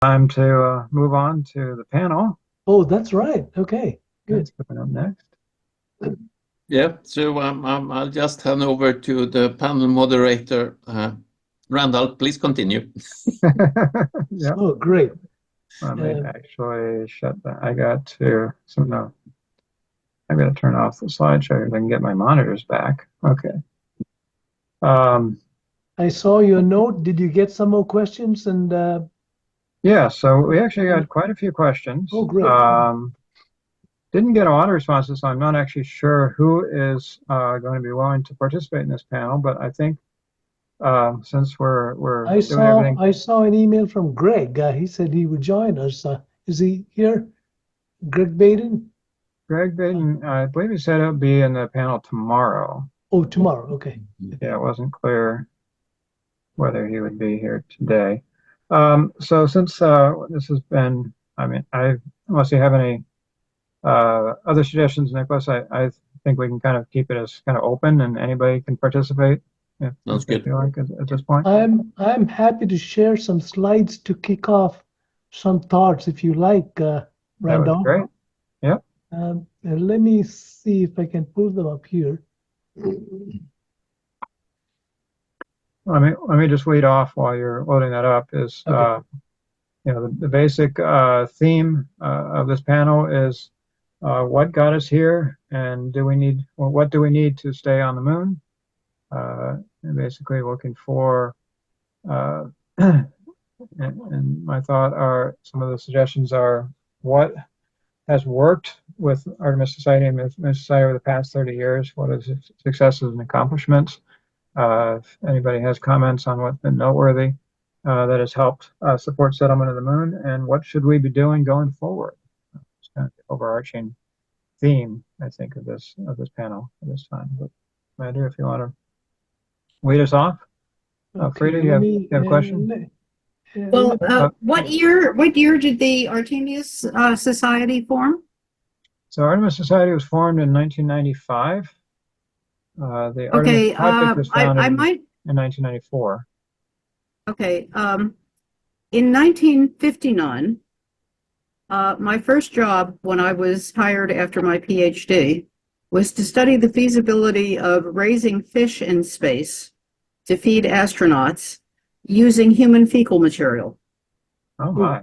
Time to move on to the panel. Oh, that's right. Okay, good. That's coming up next. Yeah, so I'll just hand over to the panel moderator. Randall, please continue. Yeah. Oh, great. Let me actually shut that. I got to, so no, I got to turn off the slideshow so I can get my monitors back. Okay. I saw your note. Did you get some more questions? And yeah, so we actually got quite a few questions. Oh, great. Didn't get a lot of responses, so I'm not actually sure who is going to be willing to participate in this panel, but I think since we're doing everything. I saw an email from Greg. He said he would join us. Is he here? Greg Baden? Greg Baden, I believe he said it'll be in the panel tomorrow. Oh, tomorrow. Okay. Yeah, it wasn't clear whether he would be here today. So since this has been, I mean, unless you have any other suggestions, Nicholas, I think we can kind of keep it as kind of open and anybody can participate if they feel like at this point. I'm happy to share some slides to kick off some thoughts if you like, That Randall. would be great. Yep. And let me see if I can pull them up here. Let me just lead off while you're loading that up. Is Okay. the basic theme of this panel is what got us here, and what do we need to stay on the moon? And basically looking for, and my thought are some of the suggestions are what has worked with Artemis Society and Mission Society over the past 30 years. What is its successes and accomplishments? If anybody has comments on what's been noteworthy that has helped support settlement of the moon, and what should we be doing going forward? It's kind of the overarching theme, I think, of this panel at this time. But Amanda, if you want to lead us off. Frida, you have a question? Well, what year did the Artemis Society form? So Artemis Society was formed in 1995. The Okay, Artemis Project was founded I might. in 1994. Okay, in 1959, my first job when I was hired after my PhD was to study the feasibility of raising fish in space to feed astronauts using human fecal material. Oh my!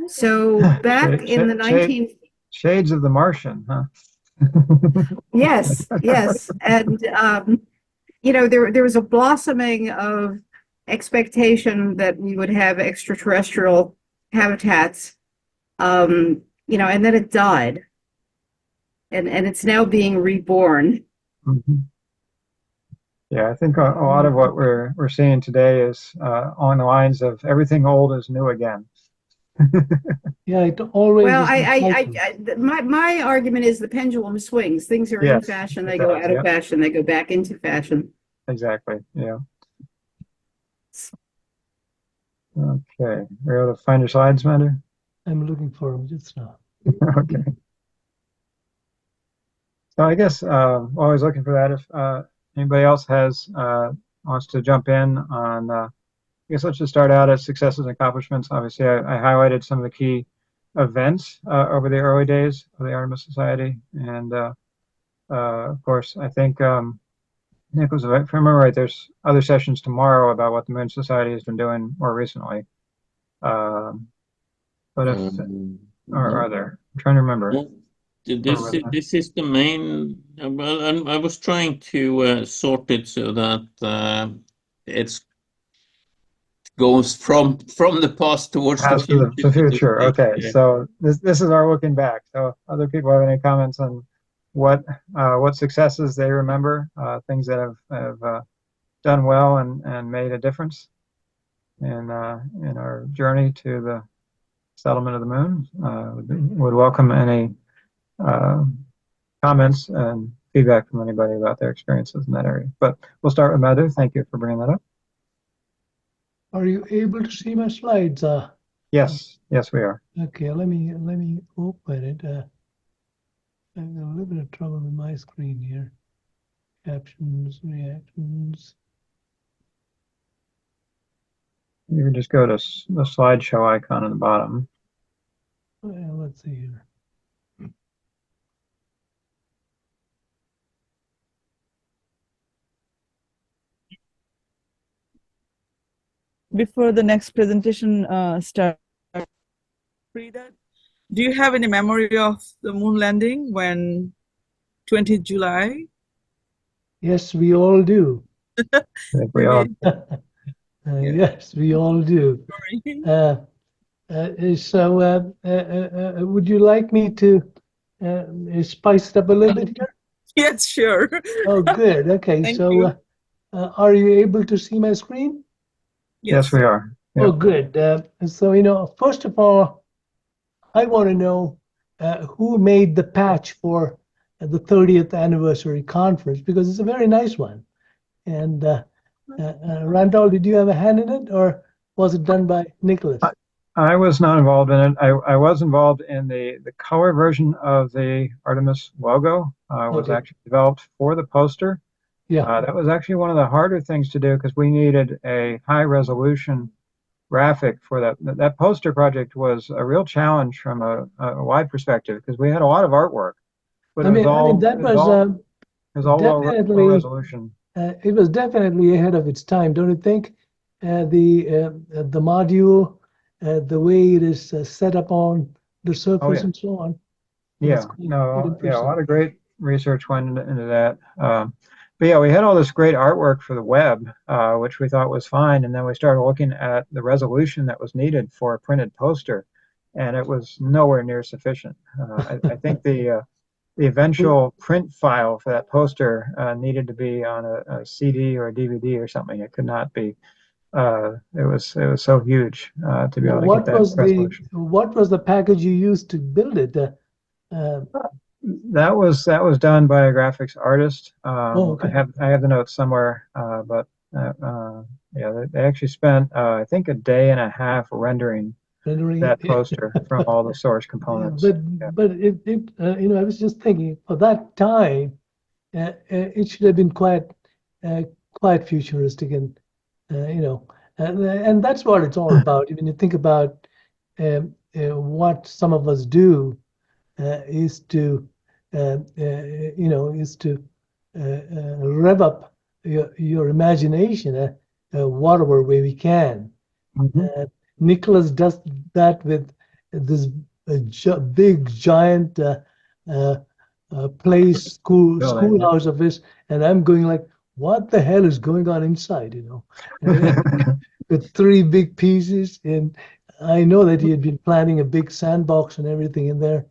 So back in the shades of The Martian, huh? Yes, and there was a blossoming of expectation that we would have extraterrestrial habitats, and then it died, and it's now being reborn. Mm-hmm. Yeah, I think a lot of what we're seeing today is on the lines of everything old is new again. Yeah, it always. Well, my argument is the pendulum swings. Things are in fashion, they go out of fashion, they go back into fashion. Exactly. Yeah. Okay, we're able to find your slides, Amanda? I'm looking for them just now. Okay. So I guess always looking for that. If anybody else wants to jump in on, I guess let's just start out as successes and accomplishments. Obviously, I highlighted some of the key events over the early days of the Artemis Society, and of course, I think Nicholas, if I remember right, there's other sessions tomorrow about what the Moon Society has been doing more recently. But if are there? I'm trying to remember. This is the main. Well, I was trying to sort it so that it goes from the past towards the future. Okay, so this is our looking back. So other people have any comments on what successes they remember, things that have done well and made a difference in our journey to the settlement of the moon? Would welcome any comments and feedback from anybody about their experiences in that area. But we'll start with Madhu. Thank you for bringing that up. Are you able to see my slides? Yes, we are. Okay, let me open it. I'm having a little bit of trouble with my screen here. Captions, reactions. You can just go to the slideshow icon on the bottom. Well, let's see here. Before the next presentation starts, Frida, do you have any memory of the moon landing when 20th July? Yes, we all do. I think we all. Yes, we all do. So, would you like me to spice it up a little bit here? Yes, sure. Oh, good. Okay, Thank so you. are you able to see my screen? Yes, we are. Oh, Yep. good. So, first of all, I want to know who made the patch for the 30th anniversary conference, because it's a very nice one. And Randall, did you have a hand in it, or was it done by Nicholas? I was not involved in it. I was involved in the color version of the Artemis logo. Was Okay. actually developed for the poster. Yeah. That was actually one of the harder things to do because we needed a high resolution graphic for that. That poster project was a real challenge from a wide perspective because we had a lot of artwork, but I mean, that was it was all low definitely resolution. it was definitely ahead of its time, don't you think? The module, the way it is set up on the surface yeah. and so on. Yeah, Quite no, yeah, a impressive. lot of great research went into that. But yeah, we had all this great artwork for the web, which we thought was fine. And then we started looking at the resolution that was needed for a printed poster, and it was nowhere near sufficient. I think the eventual print file for that poster needed to be on a CD or a DVD or something. It could not be. It was so huge to be able to get that resolution. What was the package you used to build it? That was done by a graphics artist. Okay. I have the notes somewhere, but yeah, they actually spent I think a day and a half rendering that poster from all the source components. But I was just thinking for that time, it should have been quite futuristic, and that's what it's all about. When you think about what some of us do, is to rev up your imagination whatever way we can. Mm-hmm. Nicholas does that with this big giant schoolhouse of his, and I'm going like, what the hell is going on inside? With three big pieces, and I know that he had been planning a big sandbox and everything in there.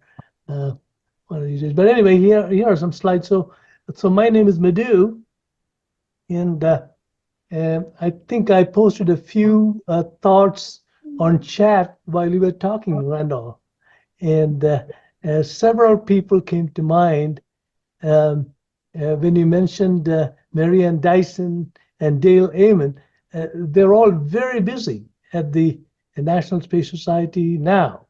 One of these days. But anyway, here are some slides. So my name is Madhu, and I think I posted a few thoughts on chat while you were talking, Randall, and several people came to mind when you mentioned Marianne Dyson and Dale Amon. They're all very busy at the National Space Society now,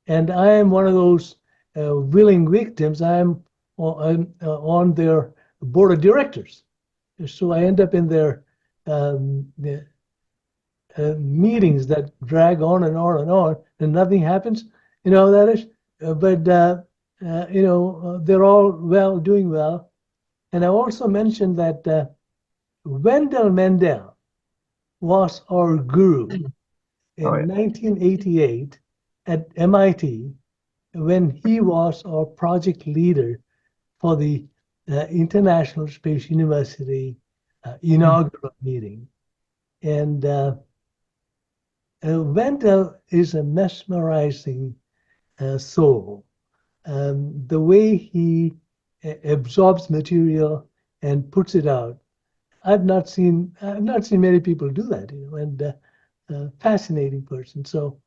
and I am one of those willing victims. I'm on their board of directors, so I end up in their meetings that drag on and on and on, and nothing happens. That is. But they're all doing well. And I also mentioned that Wendell Mendel was our guru in 1988 at MIT when he was our project leader for the International Space University inaugural meeting. And Wendell is a mesmerizing soul. The way he absorbs material and puts it out, I've not seen many people do that, and fascinating person. So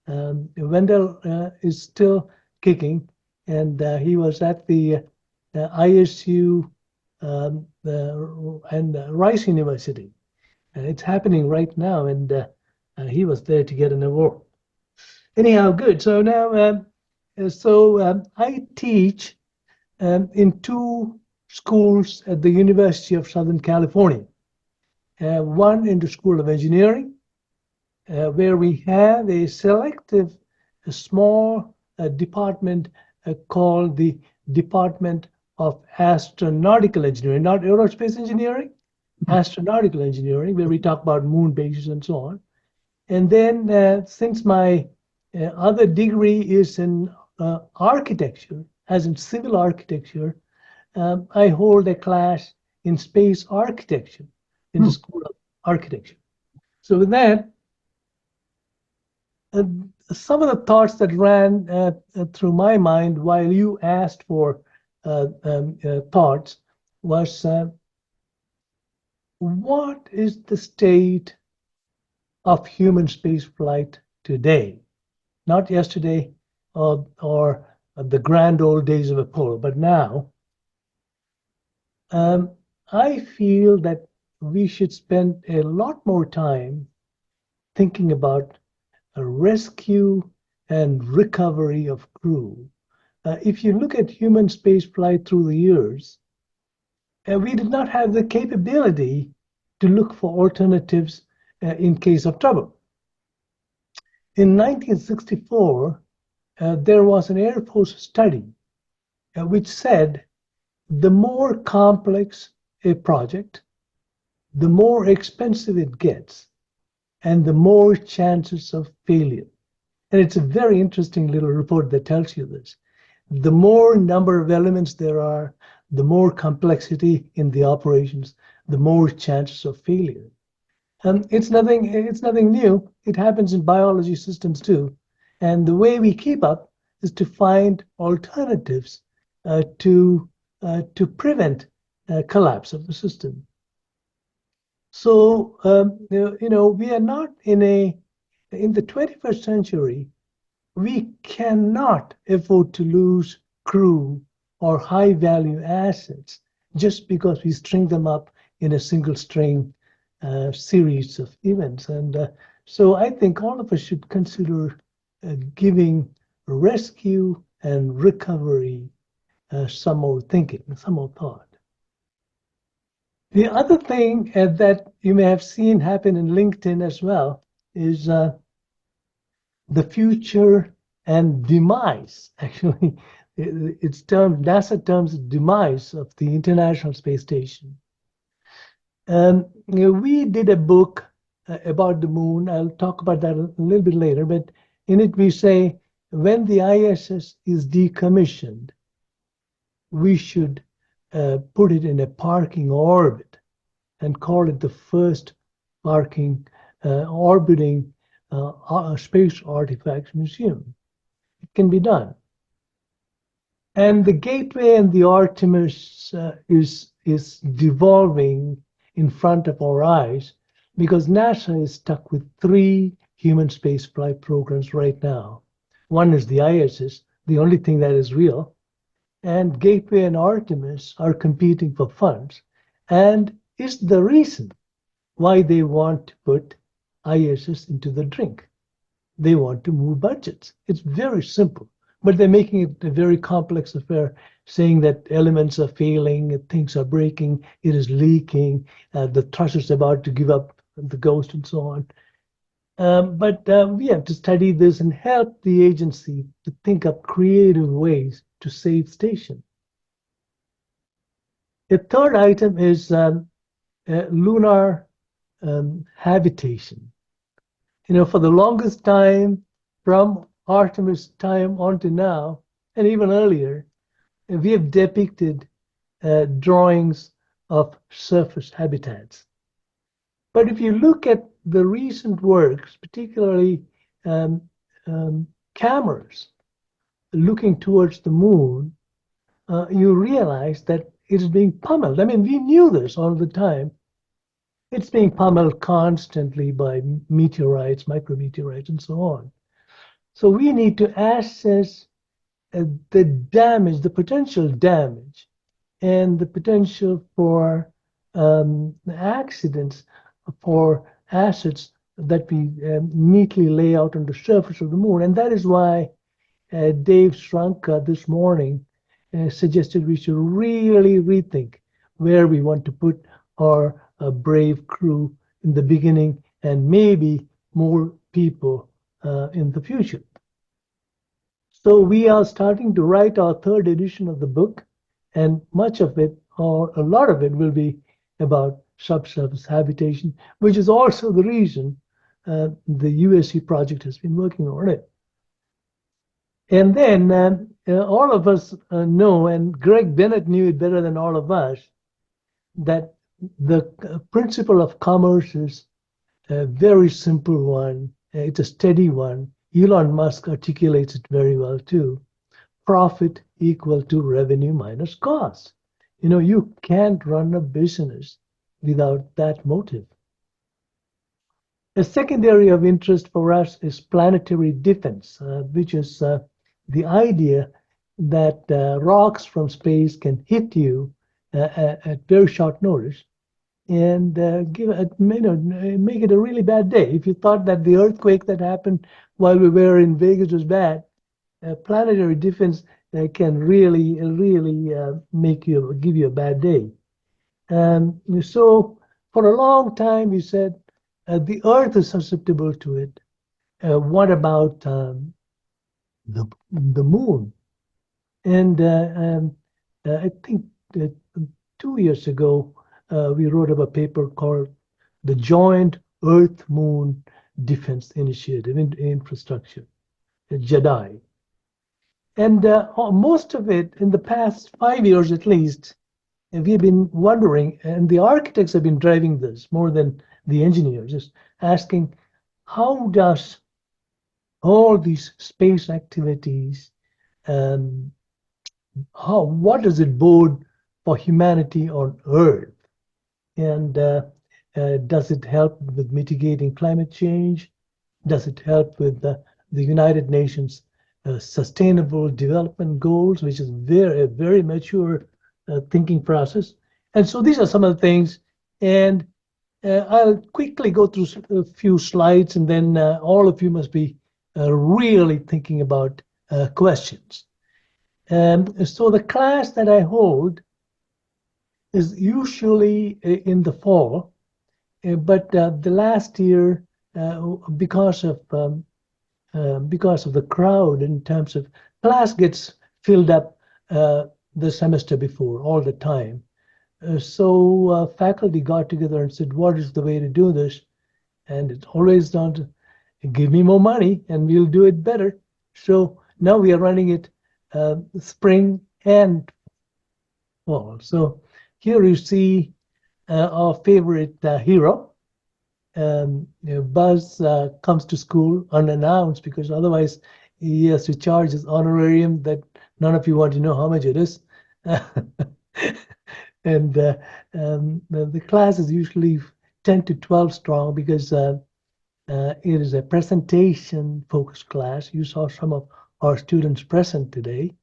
Wendell is still kicking, and he was at the ISU and Rice University. It's happening right now, and he was there to get an award. Anyhow, good. So now, I teach in two schools at the University of Southern California. One in the School of Engineering, where we have a selective, a small department called the Department of Astronautical Engineering, not aerospace engineering, astronautical engineering, where we talk about moon bases and so on. And then since my other degree is in architecture, as in civil architecture, I hold a class in space architecture in the School of Architecture. So with that, some of the thoughts that ran through my mind while you asked for thoughts was, what is the state of human space flight today? Not yesterday or the grand old days of Apollo, but now. I feel that we should spend a lot more time thinking about a rescue and recovery of crew. If you look at human space flight through the years, we did not have the capability to look for alternatives in case of trouble. In 1964, there was an Air Force study which said the more complex a project, the more expensive it gets, and the more chances of failure. And it's a very interesting little report that tells you this. The more number of elements there are, the more complexity in the operations, the more chances of failure. And it's nothing new. It happens in biology systems too. And the way we keep up is to find alternatives to prevent collapse of the system. So we are not in the 21st century. We cannot afford to lose crew or high value assets just because we string them up in a single string series of events. And so I think all of us should consider giving rescue and recovery some more thinking, some more thought. The other thing that you may have seen happen in LinkedIn as well is the future and demise. Actually, it's termed, NASA terms demise of the International Space Station. We did a book about the moon. I'll talk about that a little bit later, but in it we say when the ISS is decommissioned, we should put it in a parking orbit and call it the first parking orbiting space artifacts museum. It can be done. And the Gateway and the Artemis is devolving in front of our eyes because NASA is stuck with 3 human space flight programs right now. One is the ISS, the only thing that is real, and Gateway and Artemis are competing for funds, and is the reason why they want to put ISS into the drink. They want to move budgets. It's very simple, but they're making it a very complex affair, saying that elements are failing, things are breaking, it is leaking, the thruster is about to give up the ghost and so on. But we have to study this and help the agency to think up creative ways to save station. The third item is lunar habitation. For the longest time, from Artemis time on to now, and even earlier, we have depicted drawings of surface habitats. But if you look at the recent works, particularly cameras looking towards the moon, you realize that it is being pummeled. I mean, we knew this all the time. It's being pummeled constantly by meteorites, micrometeorites, and so on. So we need to assess the damage, the potential damage, and the potential for accidents for assets that we neatly lay out on the surface of the moon. And that is why Dave Sranka this morning suggested we should really rethink where we want to put our brave crew in the beginning and maybe more people in the future. So we are starting to write our third edition of the book, and much of it, or a lot of it, will be about subsurface habitation, which is also the reason the USC project has been working on it. And then all of us know, and Greg Bennett knew it better than all of us, that the principle of commerce is a very simple one. It's a steady one. Elon Musk articulates it very well too. Profit equal to revenue minus cost. You know, you can't run a business without that motive. A second area of interest for us is planetary defense, which is the idea that rocks from space can hit you at very short notice and make it a really bad day. If you thought that the earthquake that happened while we were in Vegas was bad, planetary defense can really give you a bad day. So for a long time we said the Earth is susceptible to it. What about the moon? And I think 2 years ago we wrote up a paper called the Joint Earth-Moon Defense Initiative in Infrastructure, JEDI. And most of it, in the past 5 years at least, we've been wondering, and the architects have been driving this more than the engineers, just asking, how does all these space activities, what does it bode for humanity on Earth? And does it help with mitigating climate change? Does it help with the United Nations Sustainable Development Goals, which is a very mature thinking process? And so these are some of the things. And I'll quickly go through a few slides, and then all of you must be really thinking about questions. So the class that I hold is usually in the fall, but the last year, because of the crowd in terms of class gets filled up the semester before all the time. So faculty got together and said, what is the way to do this? And it's always down to give me more money and we'll do it better. So now we are running it spring and fall. So here you see our favorite hero. Buzz comes to school unannounced because otherwise he has to charge his honorarium that none of you want to know how much it is. And the class is usually 10 to 12 strong because it is a presentation focused class. You saw some of our students present today.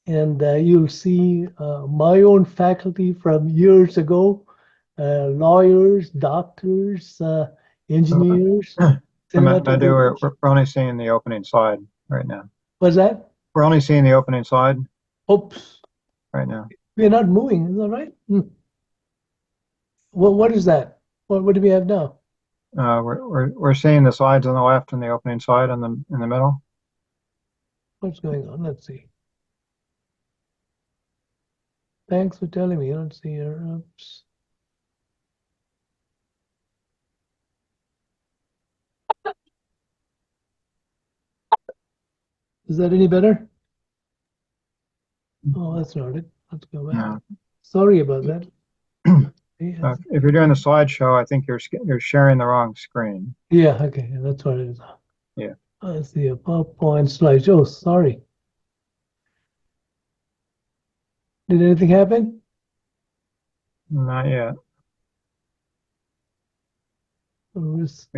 And you'll see my own faculty from years ago, lawyers, doctors, engineers. We're only seeing the opening slide right now. What's that? We're only seeing the opening slide Oops. right now. We're not moving, is that right? Well, what is that? What do we have now? We're seeing the slides on the left and the opening slide in the middle. What's going on? Let's see. Thanks for telling me. I don't see your. Oops. Is that any better? Oh, that's not it. Let's go back. No. Sorry about that. If you're doing the slideshow, I think you're sharing the wrong screen. Yeah, okay, that's what it is. Yeah. Let's see a PowerPoint slide. Oh, sorry. Did anything happen? Not yet. Is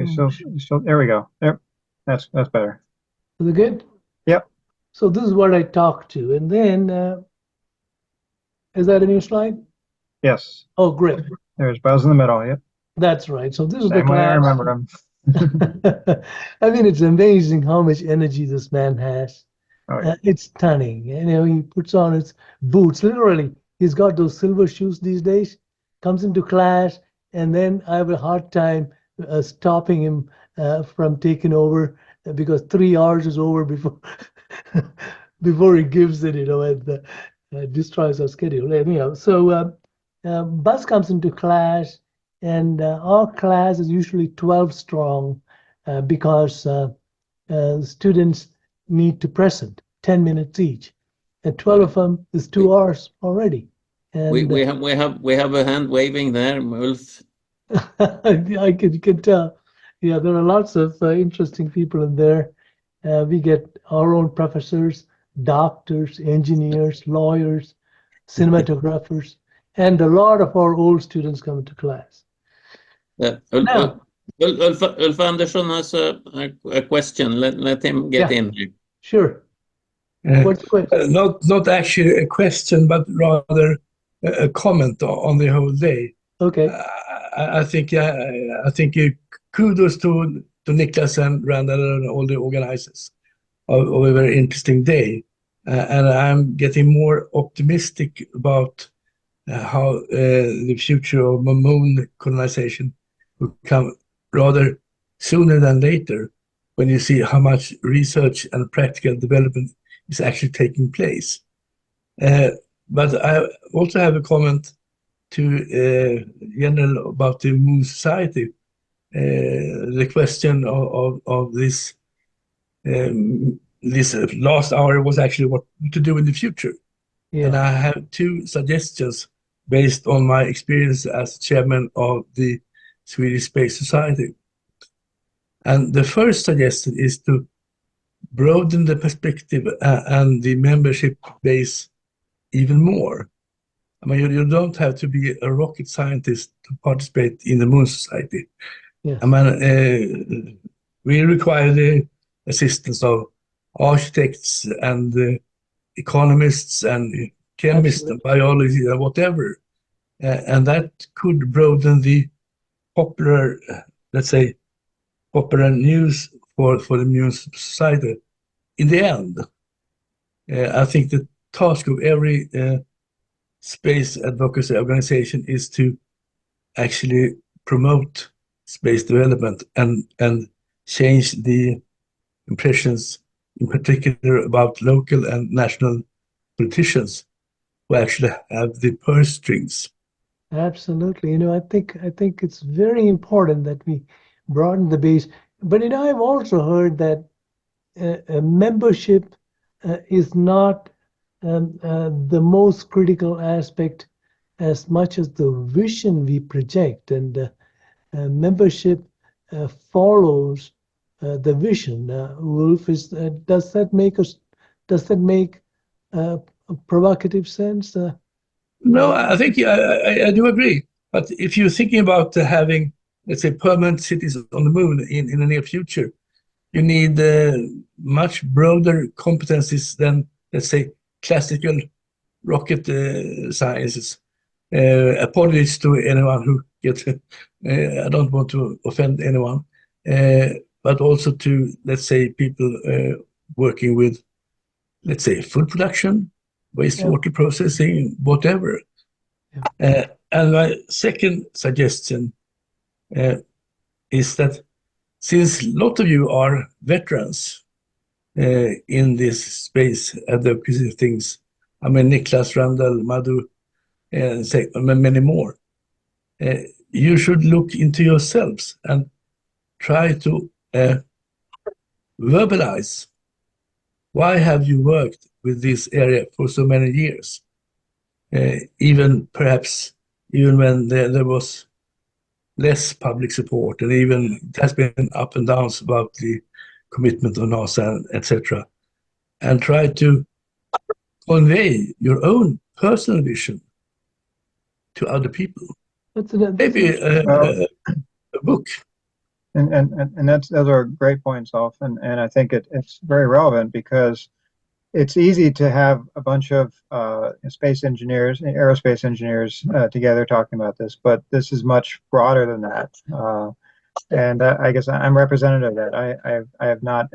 There we go. There, that's better. it good? Yep. So this is what I talked to, and then is that a new slide? Yes. Oh, great. There's Buzz in the middle. Yep. That's right. So this is Same the way I class. remember him. I mean, it's amazing how much energy this man has. Oh, yeah. It's stunning. You know, he puts on his boots. Literally, he's got those silver shoes these days. Comes into class, and then I have a hard time stopping him from taking over because 3 hours is over before before he gives it, and destroys our schedule. Anyhow, so bus comes into class, and our class is usually 12 strong because students need to present 10 minutes each, and 12 of them is 2 hours already. And We have a hand waving there, Ulf. I can tell. Yeah, there are lots of interesting people in there. We get our own professors, doctors, engineers, lawyers, cinematographers, and a lot of our old students come to class. Now, Ulf Andersson has a question. Let him get Yeah. in here. sure. What's the question? Not actually a question, but rather a comment on the whole day. Okay. I think kudos to Niklas and Randall and all the organizers of a very interesting day. And I'm getting more optimistic about how the future of moon colonization will come rather sooner than later, when you see how much research and practical development is actually taking place. But I also have a comment to General about the Moon Society. The question of this last hour was actually what to do in the future. And Yeah. I have 2 suggestions based on my experience as chairman of the Swedish Space Society. And the first suggestion is to broaden the perspective and the membership base even more. I mean, you don't have to be a rocket scientist to participate in the Moon Society. Yes. I mean, we require the assistance of architects and economists and chemists and biology and whatever. And that could broaden the popular, let's say, popular news for the Moon Society. In the end, I think the task of every space advocacy organization is to actually promote space development and change the impressions, in particular about local and national politicians who actually have the purse strings. Absolutely. I think it's very important that we broaden the base. But I've also heard that membership is not the most critical aspect as much as the vision we project, and membership follows the vision. Wolf, does that make a provocative sense? No, I think I do agree. But if you're thinking about having, let's say, permanent cities on the moon in the near future, you need much broader competencies than, let's say, classical rocket sciences. Apologies to anyone who gets, I don't want to offend anyone, but also to, let's say, people working with, let's say, food production, wastewater processing, whatever. And my second suggestion is that since a lot of you are veterans in this space advocacy things, I mean, Niklas, Randall, Madhu, and many more, you should look into yourselves and try to verbalize why have you worked with this area for so many years, even when there was less public support, and even it has been up and downs about the commitment of NASA, etc. And try to convey your own personal vision to other people. Maybe a book. And those are great points, Alf, and I think it's very relevant because it's easy to have a bunch of space engineers, aerospace engineers together talking about this, but this is much broader than that. And I guess I'm representative of that. I have not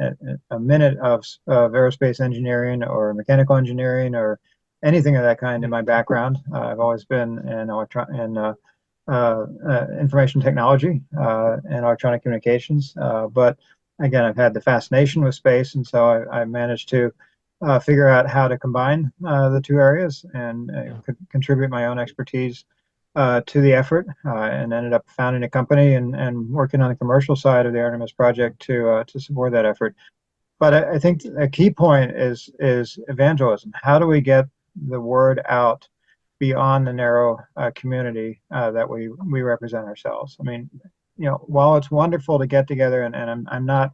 a minute of aerospace engineering or mechanical engineering or anything of that kind in my background. I've always been in information technology and electronic communications. But again, I've had the fascination with space, and so I managed to figure out how to combine the two areas and contribute my own expertise to the effort, and ended up founding a company and working on the commercial side of the Artemis project to support that effort. But I think a key point is evangelism. How do we get the word out beyond the narrow community that we represent ourselves? I mean, while it's wonderful to get together, and I'm not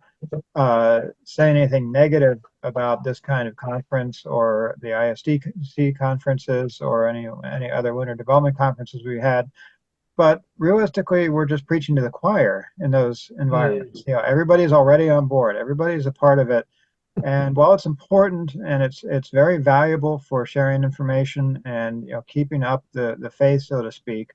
saying anything negative about this kind of conference or the ISDC conferences or any other lunar development conferences we had, but realistically, we're just preaching to the choir in those environments. Everybody's already on board. Everybody's a part of it. And while it's important and it's very valuable for sharing information and keeping up the faith, so to speak,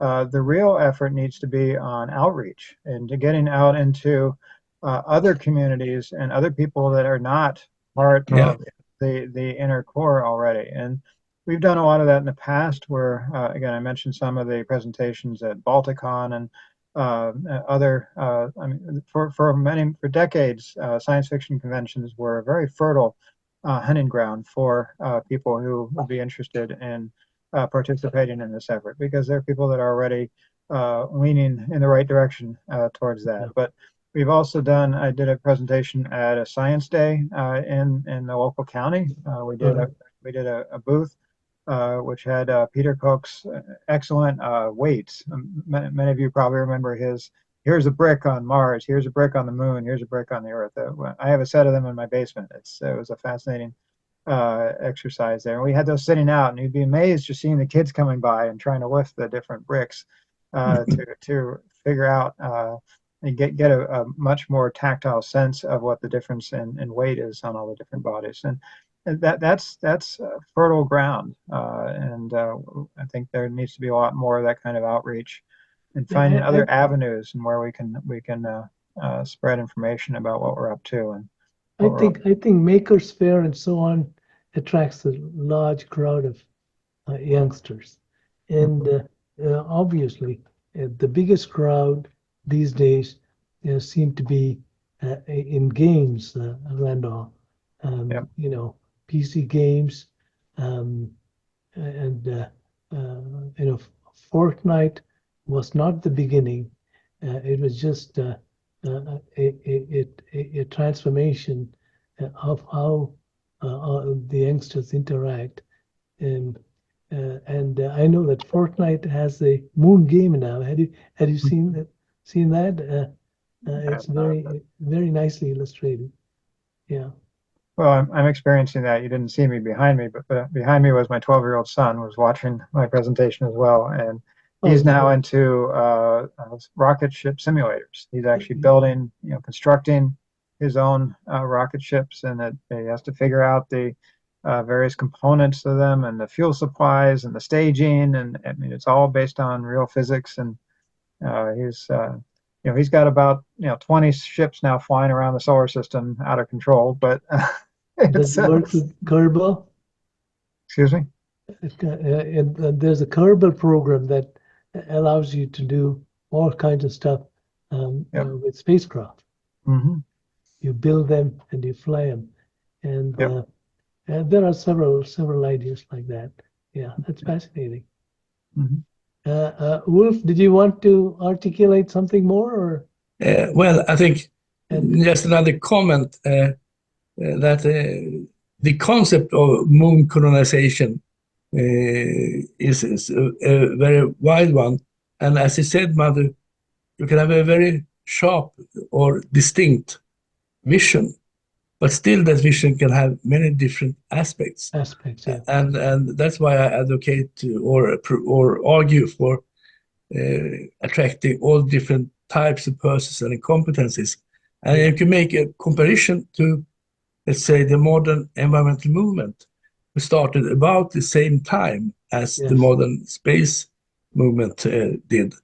the real effort needs to be on outreach and to getting out into other communities and other people that are not part of the inner core already. And we've done a lot of that in the past where, again, I mentioned some of the presentations at Balticon and other, I mean, for decades, science fiction conventions were a very fertile hunting ground for people who would be interested in participating in this effort, because there are people that are already leaning in the right direction towards that. But we've also I did a presentation at a science day in the local county. We did a booth which had Peter Koch's excellent weights. Many of you probably remember here's a brick on Mars, here's a brick on the moon, here's a brick on the Earth. I have a set of them in my basement. It was a fascinating exercise there. And we had those sitting out, and you'd be amazed just seeing the kids coming by and trying to lift the different bricks to figure out and get a much more tactile sense of what the difference in weight is on all the different bodies. And that's fertile ground, and I think there needs to be a lot more of that kind of outreach and finding other avenues and where we can spread information about what we're up to. And I think Makers Fair and so on attracts a large crowd of youngsters, and obviously the biggest crowd these days seem to be in games, Randall. PC games, and Fortnite was not the beginning. It was just a transformation of how the youngsters interact. And I know that Fortnite has a moon game now. Had you seen that? It's very, very nicely illustrated. Yeah. Well, I'm experiencing that. You didn't see me behind me, but behind me was my 12-year-old son was watching my presentation as well. And he's now into rocket ship simulators. He's actually building, constructing his own rocket ships, and he has to figure out the various components of them and the fuel supplies and the staging. And I mean, it's all based on real physics. And he's got about 20 ships now flying around the solar system out of control. But does it work with Kerbal? Excuse me? There's a Kerbal program that allows you to do all kinds of stuff with spacecraft. Mm-hmm. You build them and you fly them, and there are several ideas like that. Yeah, that's fascinating. Mm-hmm. Wolf, did you want to articulate something more, or? Well, I think just another comment that the concept of moon colonization is a very wide one. And as you said, Mother, you can have a very sharp or distinct vision, but still that vision can have many different aspects. Yeah. And that's why I advocate or argue for attracting all different types of persons and competencies. And you can make a comparison to, let's say, the modern environmental movement, who started about the same time as the modern space movement did,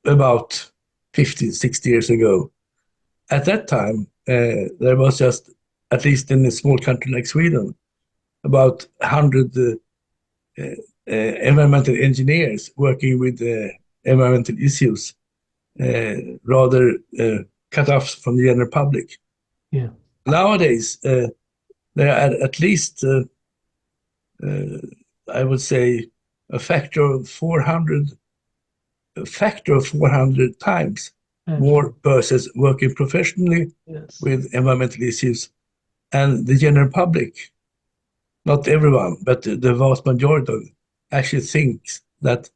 about 50, 60 years ago. At that time, there was just, at least in a small country like Sweden, about 100 environmental engineers working with environmental issues, rather cut off from the general public. Yeah. Nowadays, there are at least, I would say, a factor of 400 times more persons working professionally Yes. with environmental issues, and the general public, not everyone, but the vast majority of them, actually thinks that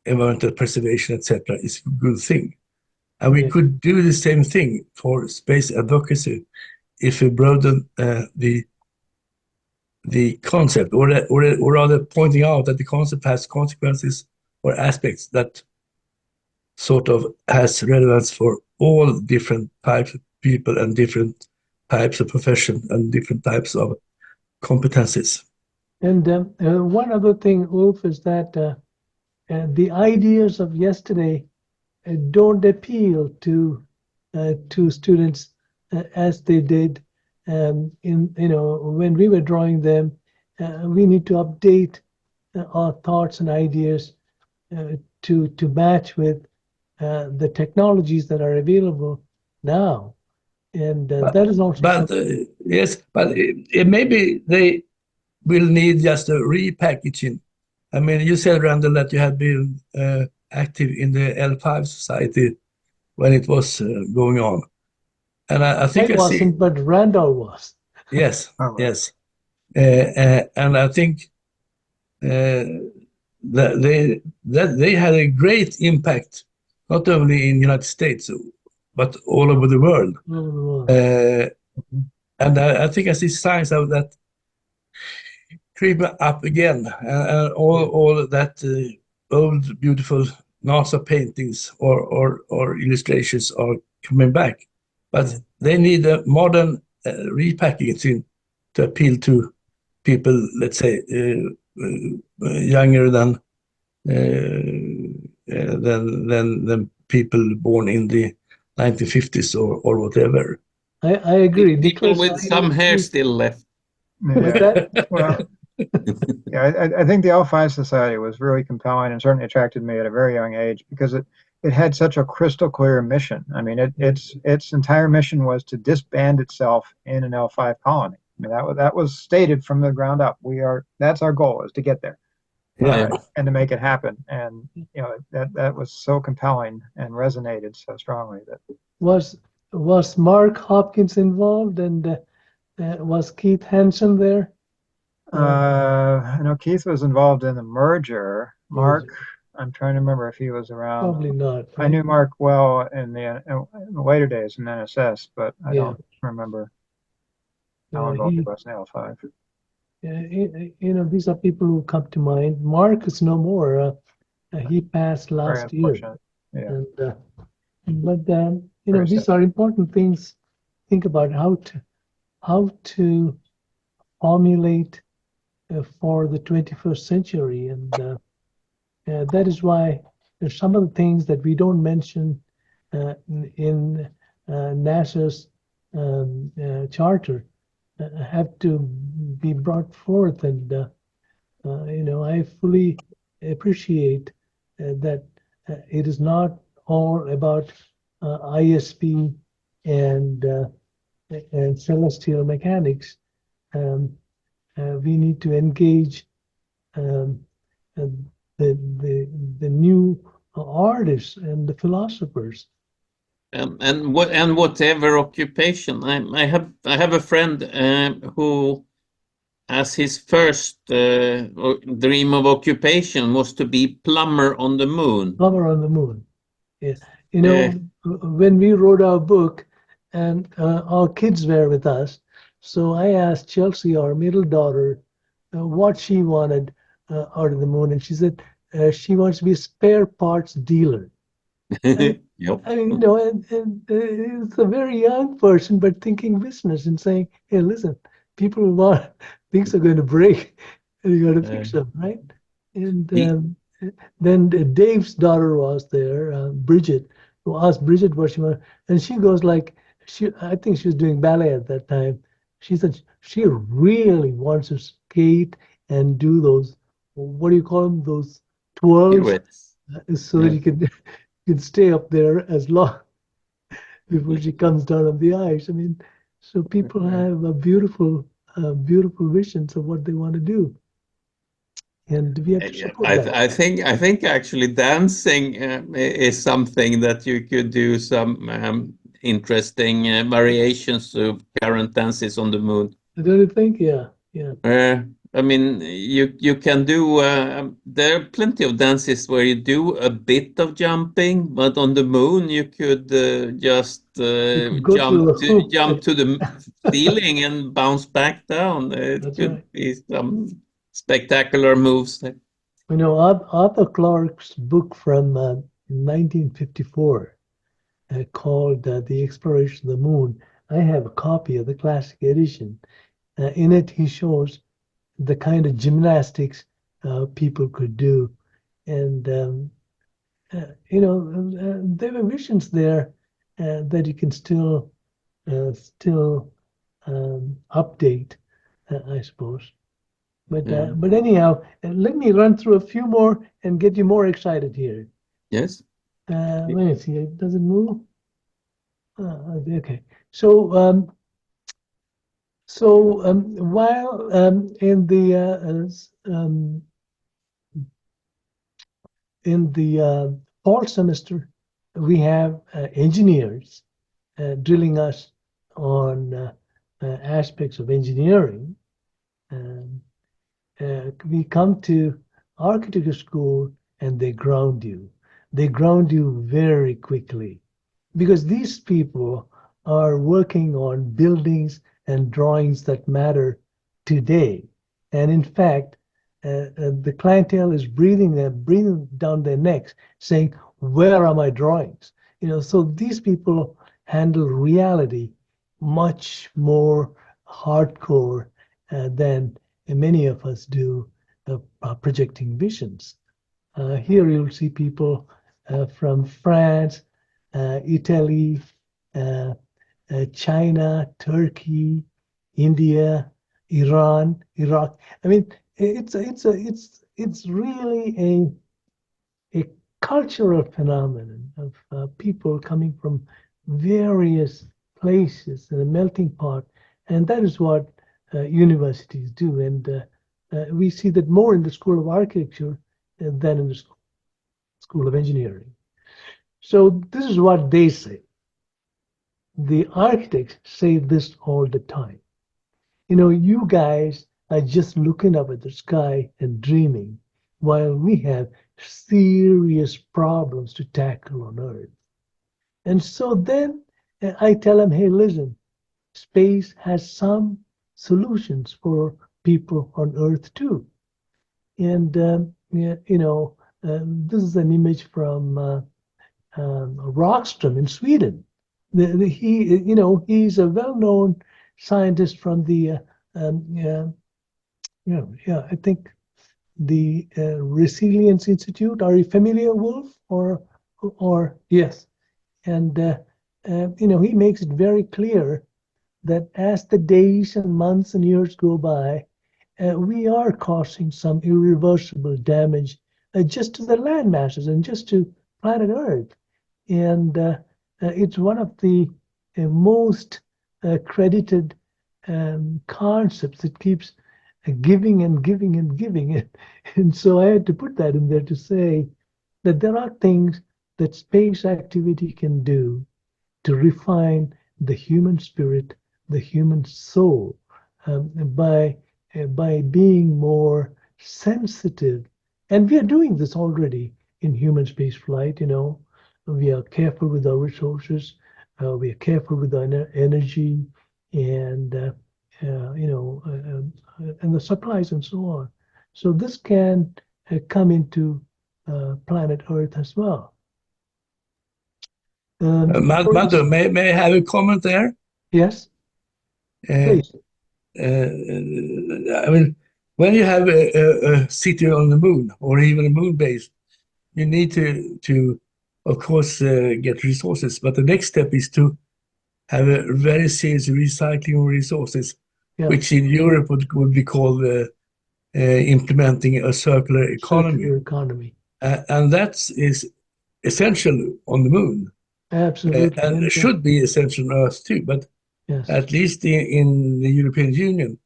environmental preservation, etc., is a good thing. And we could do the same thing for space advocacy if we broaden the concept, or rather pointing out that the concept has consequences or aspects that sort of has relevance for all different types of people and different types of profession and different types of competencies. And one other thing, Ulf, is that the ideas of yesterday don't appeal to students as they did when we were drawing them. We need to update our thoughts and ideas to match with the technologies that are available now, and that is also. But yes, but it maybe they will need just a repackaging. I mean, you said, Randall, that you had been active in the L5 Society when it was going on. And I think I wasn't, but Randall was. Yes, yes. And I think that they had a great impact, not only in the United States, but all over the world. And I think I see signs of that creeping up again. All that old, beautiful NASA paintings or illustrations are coming back. But they need a modern repackaging to appeal to people, let's say, younger than people born in the 1950s or whatever. I agree. People with some hair still left. Yeah. Well, yeah, I think the L5 Society was really compelling and certainly attracted me at a very young age because it had such a crystal clear mission. I mean, its entire mission was to disband itself in an L5 colony. I mean, that was stated from the ground up. That's our goal, is to get there, and to make it happen. And that was so compelling and resonated so strongly. That was Mark Hopkins involved, and was Keith Hansen there? I know Keith was involved in the merger. Mark, I'm trying to remember if he was around. Probably not. Right? I knew Mark well in the later days in NSS, but I don't remember how involved he was in L5. These are people who come to mind. Mark is no more. He passed last year. Yeah. And, but these are important things. Think about how to formulate for the 21st century, and that is why there's some of the things that we don't mention in NASA's charter have to be brought forth, and I fully appreciate that it is not all about ISP and celestial mechanics. We need to engage the new artists and the philosophers. And whatever occupation. I have a friend who, as his first dream of occupation, was to be plumber on the moon. Plumber on the moon. Yeah. When we wrote our book, and our kids were with us, so I asked Chelsea, our middle daughter, what she wanted out of the moon, and she said she wants to be a spare parts dealer. Yep. I mean, and it's a very young person, but thinking business and saying, "Hey, listen, people want things are going to break, and you got to fix them, right?" And then Dave's daughter was there, Bridget, who asked Bridget what she wanted, and she goes like, I think she was doing ballet at that time. She said she really wants to skate and do those what do you call them? Those twirls, Pirouettes. so that Yeah. you can stay up there as long before she comes down on the ice. I mean, so people have a beautiful visions of what they want to do, and we have to support that. I think actually dancing is something that you could do some interesting variations of current dances on the moon. Don't you think? Yeah, yeah. I mean, you can do. There are plenty of dances where you do a bit of jumping, but on the moon you could just You could go to the hoop. jump to the ceiling and bounce back down. It That's could right. be some spectacular moves. You know, Arthur Clarke's book from 1954 called The Exploration of the Moon. I have a copy of the classic edition. In it, he shows the kind of gymnastics people could do. And, there were visions there that you can still update, I suppose. But anyhow, let me run through a few more and get you more excited here. Yes. Let me see. Does it move? Okay. So while in the fall semester, we have engineers drilling us on aspects of engineering. We come to architecture school and they ground you. They ground you very quickly because these people are working on buildings and drawings that matter today. And in fact, the clientele is breathing down their necks saying, where are my drawings? So these people handle reality much more hardcore than many of us do projecting visions. Here you'll see people from France, Italy, China, Turkey, India, Iran, Iraq. I mean, it's really a cultural phenomenon of people coming from various places in a melting pot, and that is what universities do. And we see that more in the School of Architecture than in the School of Engineering. So this is what they say. The architects say this all the time. You guys are just looking up at the sky and dreaming, while we have serious problems to tackle on Earth. And so then I tell them, hey, listen, space has some solutions for people on Earth too. And, this is an image from Rockström in Sweden. He's a well-known scientist from the, I think the Resilience Institute. Are you familiar, Wolf? Or yes. And, he makes it very clear that as the days and months and years go by, we are causing some irreversible damage just to the land masses and just to planet Earth. And it's one of the most credited concepts that keeps giving and giving and giving. And so I had to put that in there to say that there are things that space activity can do to refine the human spirit, the human soul, by being more sensitive. And we are doing this already in human space flight. We are careful with our resources, we are careful with our energy, and and the supplies and so on. So this can come into planet Earth as well. Madhu, may I have a comment there? Yes, please. I mean, when you have a city on the moon or even a moon base, you need to of course, get resources. But the next step is to have a very serious recycling of resources, Yeah. which in Europe would be called implementing a circular economy. Circular economy. And that is essential on the moon. Absolutely. And it should be essential on Earth too, but yes. at least in the European Union,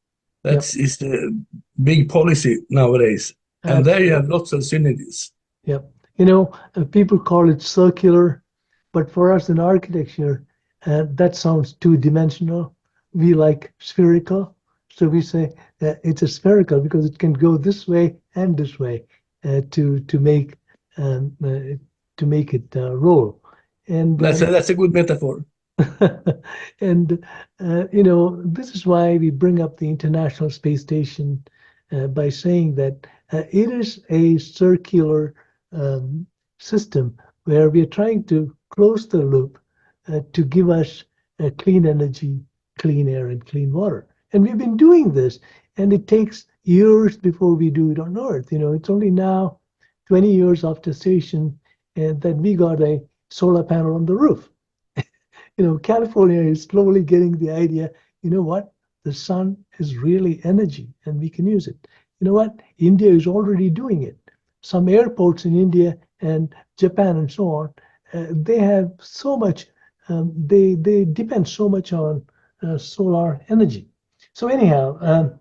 that Yep. is the big policy nowadays. And there you have lots of synergies. Yep. You know, people call it circular, but for us in architecture, that sounds two-dimensional. We like spherical. So we say it's a spherical because it can go this way and this way to make it roll. And That's a good metaphor. and you know, this is why we bring up the International Space Station by saying that it is a circular system where we are trying to close the loop to give us clean energy, clean air, and clean water. And we've been doing this, and it takes years before we do it on Earth. You know, it's only now, 20 years after station, that we got a solar panel on the roof. You know, California is slowly getting the idea, you know what, the sun is really energy and we can use it. You know what, India is already doing it. Some airports in India and Japan and so on, they have so much, they depend so much on solar energy. So anyhow,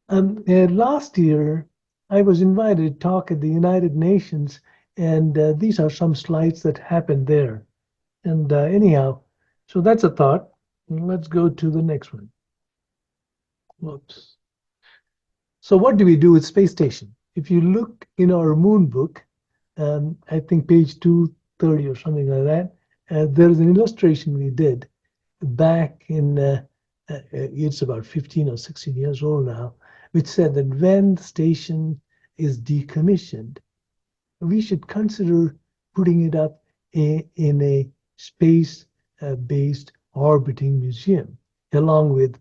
last year, I was invited to talk at the United Nations, and these are some slides that happened there. And anyhow, so that's a thought. Let's go to the next one. Whoops. So what do we do with space station? If you look in our moon book, I think page 230 or something like that, there's an illustration we did back in, it's about 15 or 16 years old now, which said that when the station is decommissioned, we should consider putting it up in a space-based orbiting museum, along with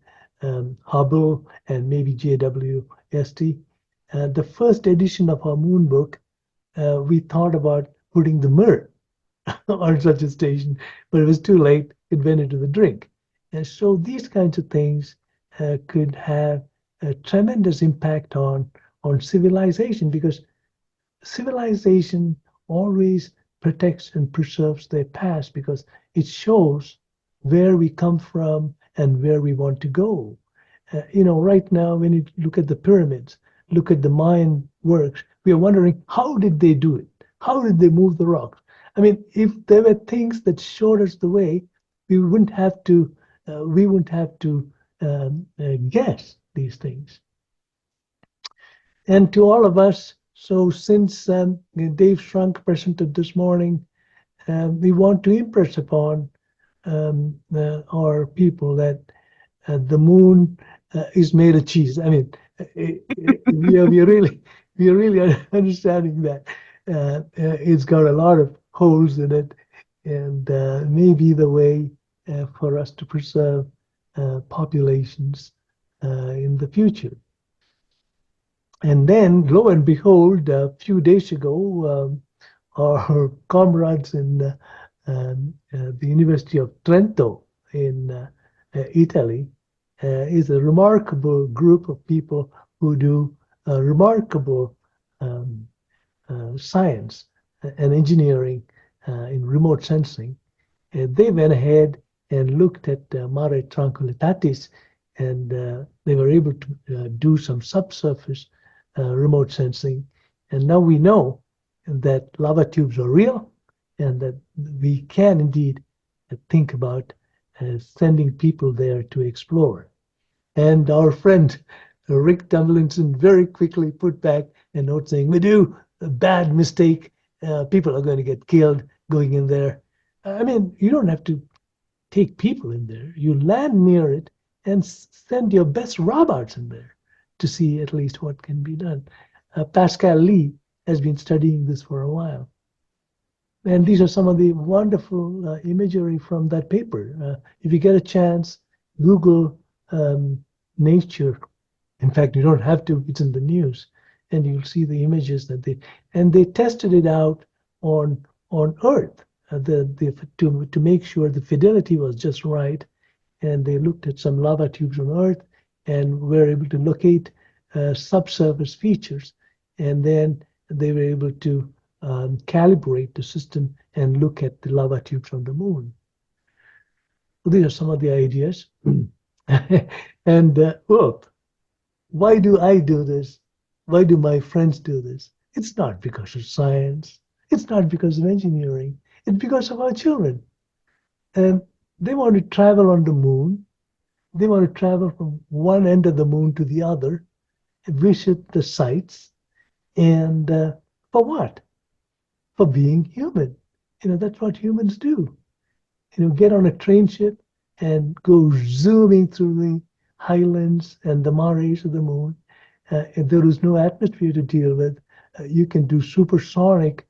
Hubble and maybe JWST. The first edition of our moon book, we thought about putting the Mir on such a station, but it was too late. It went into the drink. And so these kinds of things could have a tremendous impact on civilization, because civilization always protects and preserves their past because it shows where we come from and where we want to go. You know, right now, when you look at the pyramids, look at the Mayan works, we are wondering, how did they do it? How did they move the rocks? I mean, if there were things that showed us the way, we wouldn't have to guess these things. And to all of us, so since Dave Shrunk presented this morning, we want to impress upon our people that the moon is made of cheese. I mean, we are really understanding that it's got a lot of holes in it, and maybe the way for us to preserve populations in the future. And then, lo and behold, a few days ago, our comrades in the University of Trento in Italy is a remarkable group of people who do remarkable science and engineering in remote sensing. They went ahead and looked at mare tranquillitatis, and they were able to do some subsurface remote sensing. And now we know that lava tubes are real and that we can indeed think about sending people there to explore. And our friend Rick Tomlinson very quickly put back a note saying, we do a bad mistake. People are going to get killed going in there. I mean, you don't have to take people in there. You land near it and send your best robots in there to see at least what can be done. Pascal Lee has been studying this for a while. And these are some of the wonderful imagery from that paper. If you get a chance, Google Nature. In fact, you don't have to, it's in the news. And you'll see the images that they tested it out on Earth to make sure the fidelity was just right. And they looked at some lava tubes on Earth and were able to locate subsurface features, and then they were able to calibrate the system and look at the lava tubes on the moon. So these are some of the ideas. And why do I do this? Why do my friends do this? It's not because of science. It's not because of engineering. It's because of our children. And they want to travel on the moon. They want to travel from one end of the moon to the other, visit the sites, and for what? For being human. That's what humans do. Get on a train ship and go zooming through the highlands and the mares of the moon. If there is no atmosphere to deal with, you can do supersonic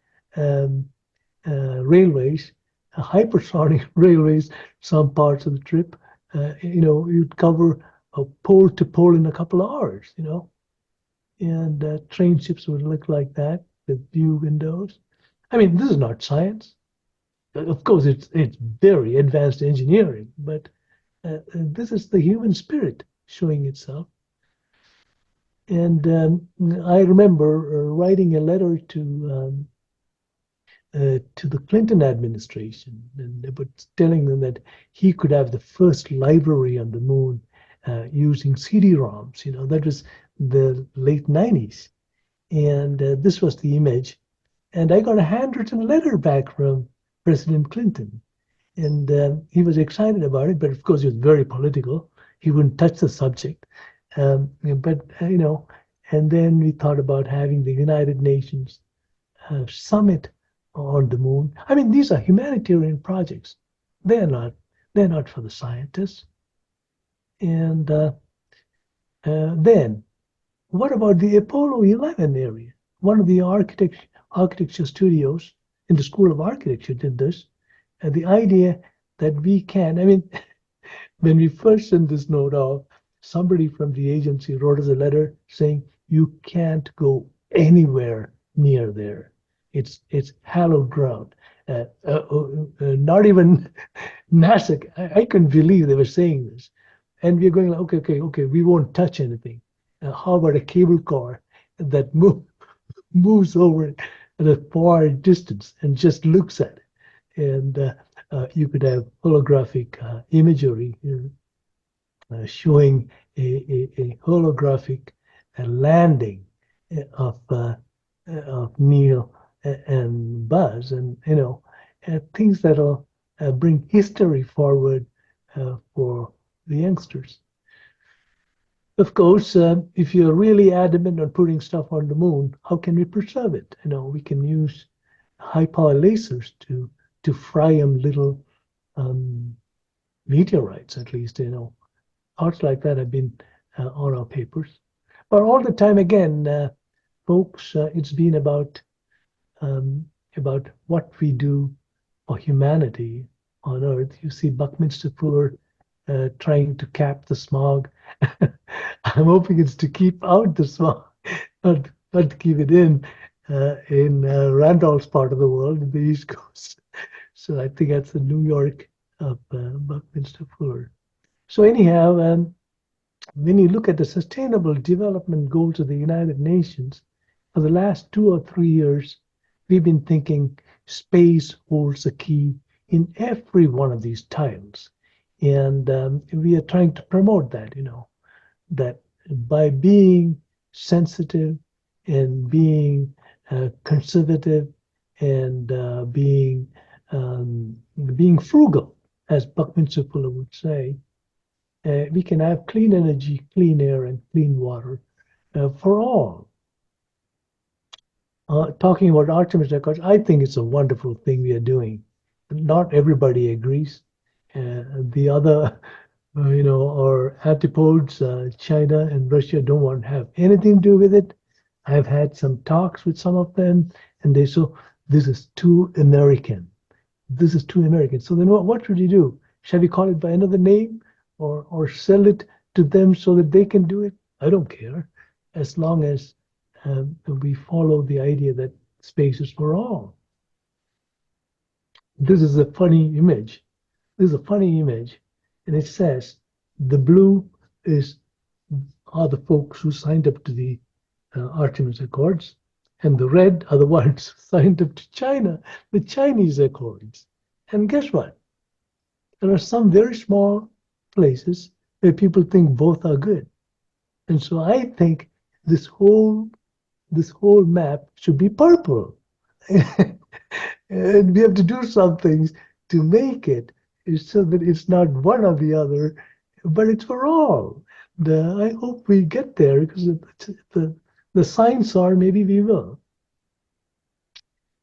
railways, hypersonic railways, some parts of the trip. You'd cover pole to pole in a couple of hours, and train ships would look like that with view windows. I mean, this is not science. Of course, it's very advanced engineering, but this is the human spirit showing itself. And I remember writing a letter to the Clinton administration, and telling them that he could have the first library on the moon using CD-ROMs. That was the late 90s. And this was the image. And I got a handwritten letter back from President Clinton. And he was excited about it, but of course he was very political. He wouldn't touch the subject. And then we thought about having the United Nations summit on the moon. I mean, these are humanitarian projects. They're not for the scientists. And then, what about the Apollo 11 area? One of the architecture studios in the School of Architecture did this. And the idea that we can, I mean, when we first sent this note off, somebody from the agency wrote us a letter saying, you can't go anywhere near there. It's hallowed ground. Not even NASA. I couldn't believe they were saying this. And we're going like, okay, we won't touch anything. How about a cable car that moves over at a far distance and just looks at it? And you could have holographic imagery showing a holographic landing of Neil and Buzz, and things that'll bring history forward for the youngsters. Of course, if you're really adamant on putting stuff on the moon, how can we preserve it? We can use high-power lasers to fry them little meteorites, at least. Thoughts like that have been on our papers. But all the time, again, folks, it's been about what we do for humanity on Earth. You see Buckminster Fuller trying to cap the smog. I'm hoping it's to keep out the smog, not to keep it in Randall's part of the world, in the East Coast. So I think that's the New York of Buckminster Fuller. So anyhow, when you look at the Sustainable Development Goals of the United Nations, for the last 2 or 3 years, we've been thinking space holds a key in every one of these tiles. And we are trying to promote that, that by being sensitive and being conservative and being frugal, as Buckminster Fuller would say, we can have clean energy, clean air, and clean water for all. Talking about Artemis records, I think it's a wonderful thing we are doing. Not everybody agrees. The other, our antipodes, China and Russia, don't want to have anything to do with it. I've had some talks with some of them, and they say, this is too American. This is too American. So then what should you do? Shall we call it by another name or sell it to them so that they can do it? I don't care, as long as we follow the idea that space is for all. This is a funny image. This is a funny image, and it says the blue is are the folks who signed up to the Artemis Accords, and the red are the ones who signed up to China, the Chinese Accords. And guess what? There are some very small places where people think both are good. And so I think this whole map should be purple. And we have to do some things to make it so that it's not one or the other, but it's for all. I hope we get there because the signs are maybe we will.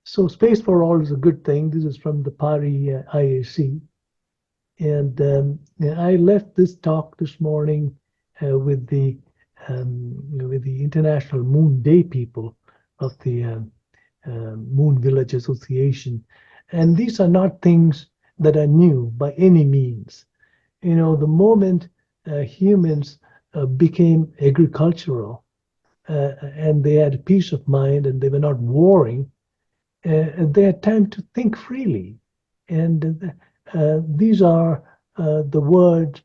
So Space for All is a good thing. This is from the PARI IAC. And I left this talk this morning with the International Moon Day people of the Moon Village Association. And these are not things that are new by any means. You know, the moment humans became agricultural and they had peace of mind and they were not warring, they had time to think freely. And these are the words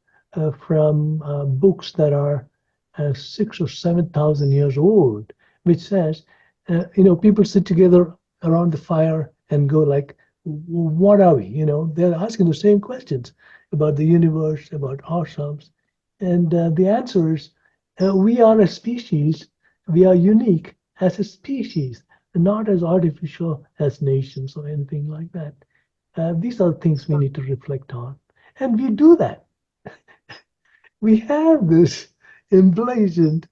from books that are 6,000 or 7,000 years old, which says, people sit together around the fire and go like, what are we? You know, they're asking the same questions about the universe, about ourselves. And the answer is, we are a species. We are unique as a species, not as artificial as nations or anything like that. These are things we need to reflect on. And we do that. We have this emblazoned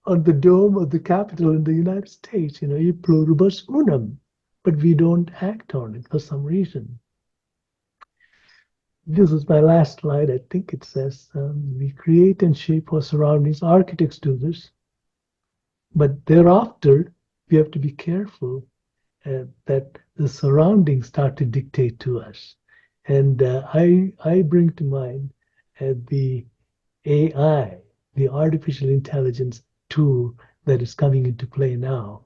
on the dome of the Capitol in the United States, e pluribus unum, but we don't act on it for some reason. This is my last slide. I think it says we create and shape our surroundings. Architects do this. But thereafter, we have to be careful that the surroundings start to dictate to us. And I bring to mind the AI, the artificial intelligence tool that is coming into play now.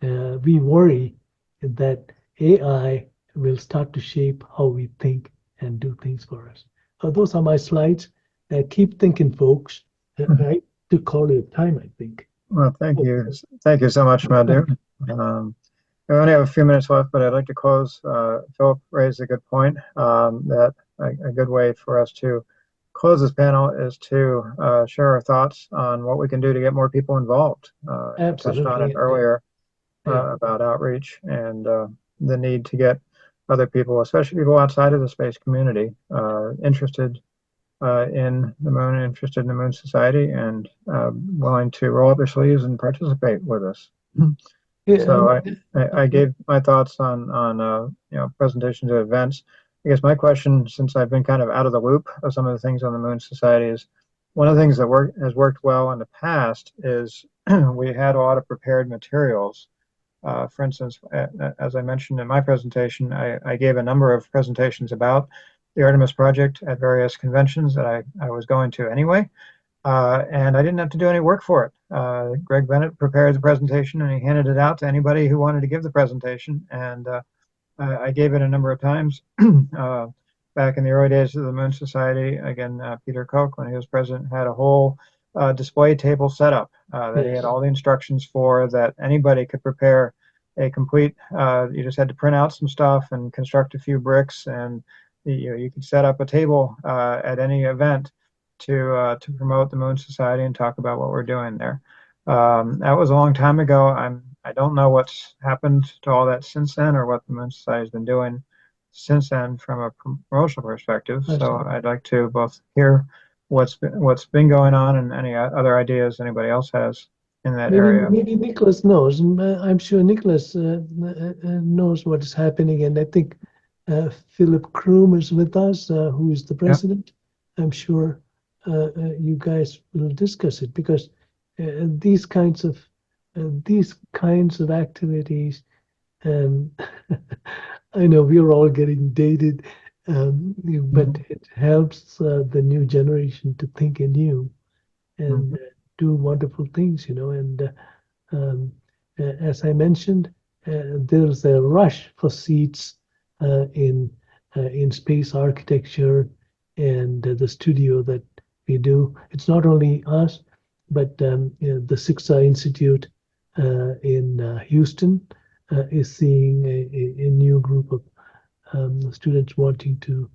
We worry that AI will start to shape how we think and do things for us. Those are my slides. Keep thinking, folks. I took all your time, I think. Well, thank you. Thank you so much, Madhu. We only have a few minutes left, but I'd like to close. Philip raised a good point that a good way for us to close this panel is to share our thoughts on what we can do to get more people involved. I touched on it earlier about outreach and the need to get other people, especially people outside of the space community, interested in the moon, interested in the Moon Society, and willing to roll up their sleeves and participate with us. So I gave my thoughts on presentations at events. I guess my question, since I've been kind of out of the loop of some of the things on the Moon Society, is one of the things that has worked well in the past is we had a lot of prepared materials. For instance, as I mentioned in my presentation, I gave a number of presentations about the Artemis project at various conventions that I was going to anyway. And I didn't have to do any work for it. Greg Bennett prepared the presentation and he handed it out to anybody who wanted to give the presentation. And I gave it a number of times back in the early days of the Moon Society. Again, Peter Koch, when he was president, had a whole display table set up that he had all the instructions for, that anybody could prepare a complete, you just had to print out some stuff and construct a few bricks, and you could set up a table at any event to promote the Moon Society and talk about what we're doing there. That was a long time ago. I don't know what's happened to all that since then, or what the Moon Society has been doing since then from a promotional perspective. So I'd like to both hear what's been going on and any other ideas anybody else has in that area. Maybe Nicholas knows. I'm sure Nicholas knows what is happening, and I think Philip Kroom is with us, who is the president. Yep. I'm sure you guys will discuss it, because these kinds of activities, I know we're all getting dated, but it helps the new generation to think anew and do wonderful things, and as I mentioned, there's a rush for seats in space architecture and the studio that we do. It's not only us, but the Sixa Institute in Houston is seeing a new group of students wanting to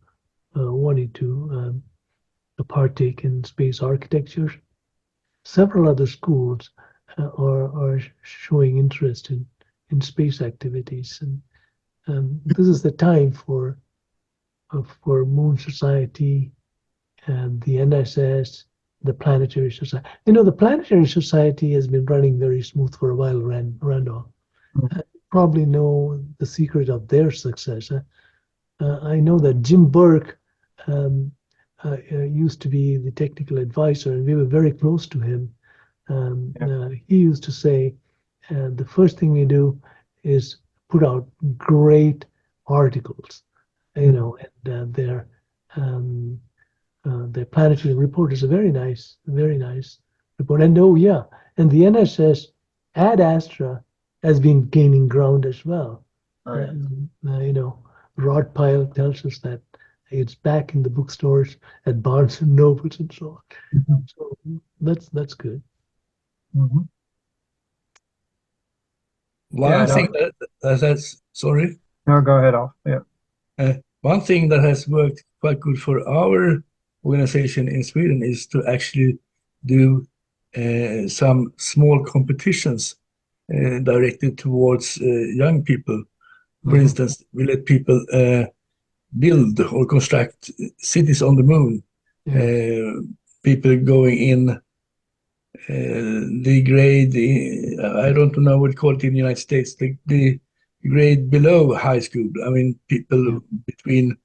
partake in space architecture. Several other schools are showing interest in space activities, and this is the time for Moon Society and the NSS, the Planetary Society. You know, the Planetary Society has been running very smooth for a while, Randall. Probably know the secret of their success. I know that Jim Burke used to be the technical advisor, and we were very close to him. He used to say, the first thing we do is put out great articles, you know, and their planetary report is a very nice report. And oh yeah, and the NSS Ad Astra has been gaining ground as well. Right. You know, Rod Pyle tells us that it's back in the bookstores at Barnes and Nobles and so on. So that's good. Mhm. One thing that's sorry. No, go ahead, Alf. Yeah. One thing that has worked quite good for our organization in Sweden is to actually do some small competitions directed towards young people. For instance, we let people build or construct cities on the moon. People going in the grade, I don't know what you call it in the United States, the grade below high school. I mean, people between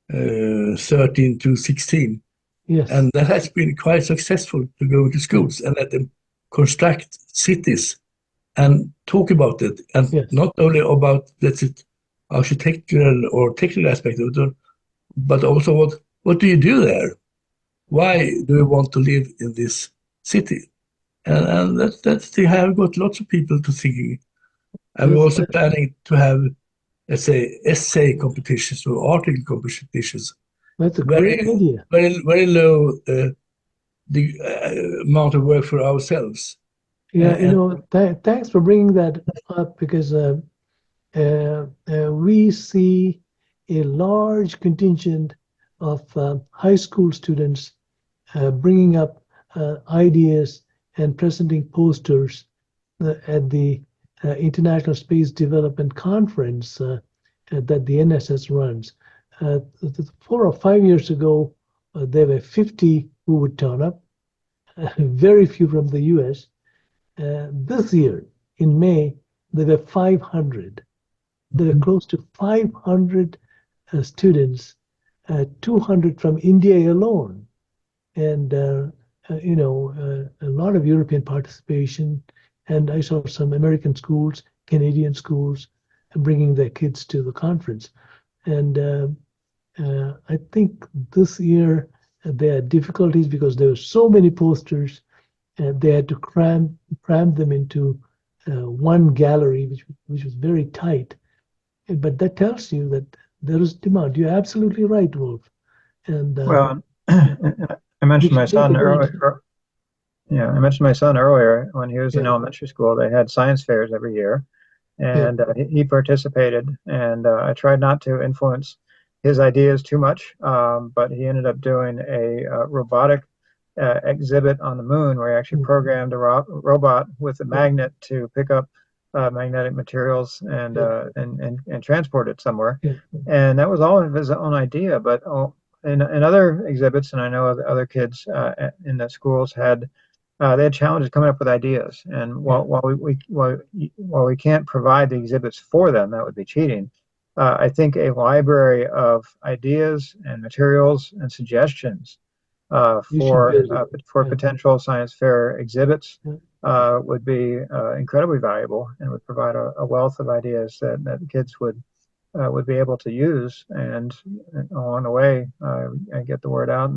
13 to 16. Yes. And that has been quite successful to go to schools and let them construct cities and talk about it. And not only about, that's it, architectural or technical aspect of it, but also what do you do there? Why do you want to live in this city? And that's they have got lots of people to thinking. And we're also planning to have, let's say, essay competitions or article competitions. That's a great idea. Very low the amount of work for ourselves. Yeah, you know, thanks for bringing that up, because we see a large contingent of high school students bringing up ideas and presenting posters at the International Space Development Conference that the NSS runs. 4 or 5 years ago, there were 50 who would turn up, very few from the US. This year, in May, there were 500. There were close to 500 students, 200 from India alone. And, you know, a lot of European participation. And I saw some American schools, Canadian schools, bringing their kids to the conference. And I think this year there are difficulties because there were so many posters, and they had to cram them into one gallery, which was very tight. But that tells you that there is demand. You're absolutely right, Wolf. And well, I mentioned my son earlier. Yeah, I mentioned my son earlier when he was in elementary school. They had science fairs every year, and he participated. And I tried not to influence his ideas too much, but he ended up doing a robotic exhibit on the moon where he actually programmed a robot with a magnet to pick up magnetic materials and transport it somewhere. And that was all of his own idea. But in other exhibits, and I know other kids in the schools had they had challenges coming up with ideas. And while we can't provide the exhibits for them, that would be cheating. I think a library of ideas and materials and suggestions for potential science fair exhibits would be incredibly valuable and would provide a wealth of ideas that kids would be able to use, and along the way get the word out.